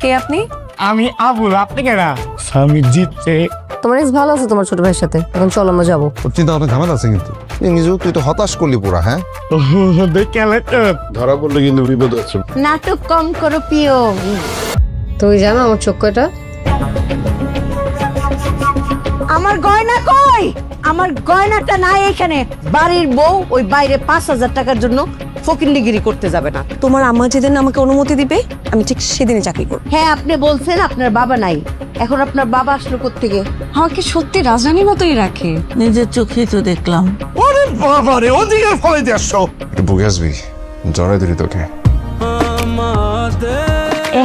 কে আপনি? আমি আবুল, আপনি কেনা? আমি জিতছে। তোমার এক্স ভালো আছে তোমার ছোট ভাইয়ের সাথে? এখন চলো আমরা যাবো। তোর চিন্তা ভাবনা ঝামেলা আছে কিন্তু নিজেও তুই তো হতাশ করলি পুরা। হ্যাঁ দেখে ধরা পড়লে কিন্তু বিপদ আছে। নাটক কম করো প্রিয়। তুমি জানো আমার চোখ কয়টা? আমার গয়না কই? আমার গয়নাটা নাই এখানে। বাড়ির বউ ওই বাইরে 5,000 টাকার জন্য ফকিন্ডিগিরি করতে যাবে না। তোমার আম্মা যেদিন আমাকে অনুমতি দিবে আমি ঠিক সেদিনই চাকরি করব। হ্যাঁ, আপনি বলছেন আপনার বাবা নাই, এখন আপনার বাবা আসলো কোত্থেকে? আমাকে সত্যি রাজধানীর মতোই রাখে। নিজের চোখেই তো দেখলাম। ওরে বাবা রে, ওদিকে ফলে দিয়ে আসছো। একটু বুকে আসবি, জড়াই ধরি তোকে।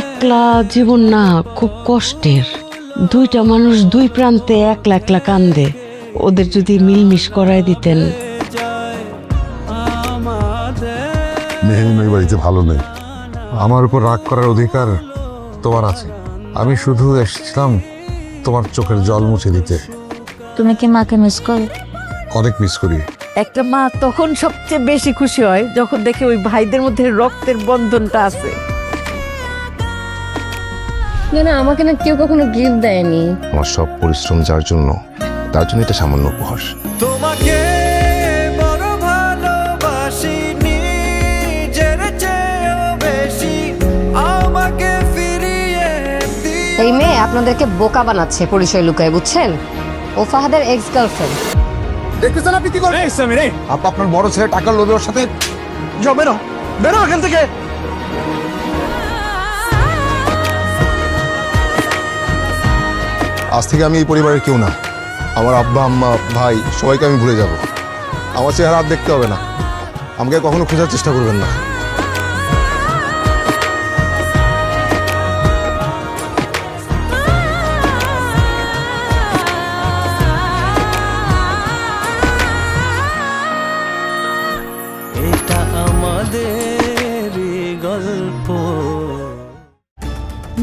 একলা জীবন না, খুব কষ্টের। দুইটা মানুষ দুই প্রান্তে একলা একলা কান্দে। ওদের যদি মিলমিশ করায় দিতেন। মেহেরিন ওই বাড়িতে ভালো নেই। আমার উপর রাগ করার অধিকার তোমার আছে। আমি শুধু এসেছিলাম তোমার চোখের জল মুছে দিতে। তুমি কি মাকে মিস করো? অনেক মিস করি। একটা মা তখন সবচেয়ে বেশি খুশি হয় যখন দেখে ওই ভাইদের মধ্যে রক্তের বন্ধনটা আছে। না আমাকে না কেউ কখনো গিফট দেয়নি। আমার সব পরিশ্রম যার জন্য, তার জন্য এটা সামান্য উপহার। তোমাকে বড় ভালোবাসি, নিজের চেয়েও বেশি আমাকে ফিরিয়ে দিও। এই মেয়ে আপনাদেরকে বোকা বানাচ্ছে পরিচয় লুকায়, বুঝছেন? ও ফাহাদের এক্স গার্লফ্রেন্ড। দেখতেছেন আপনি কি করবেন? আপা আপনার বড় ছেলে টাকার লোভে ওর সাথে যাও। বেরো বেরো এখান থেকে। আজ থেকে আমি এই পরিবারের কেউ না। আমার আব্বা আম্মা ভাই সবাইকে আমি ভুলে যাব। আমার চেহারা আর দেখতে হবে না। আমাকে কখনো খোঁজার চেষ্টা করবেন না। এটা আমাদের গল্প।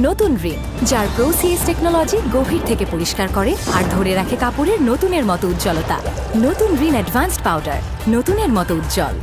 নতুন রিন, যার প্রোসিএস টেকনোলজি গভীর থেকে পরিষ্কার করে আর ধরে রাখে কাপড়ের নতুনের মতো উজ্জ্বলতা। নতুন রিন অ্যাডভান্সড পাউডার, নতুনের মতো উজ্জ্বল।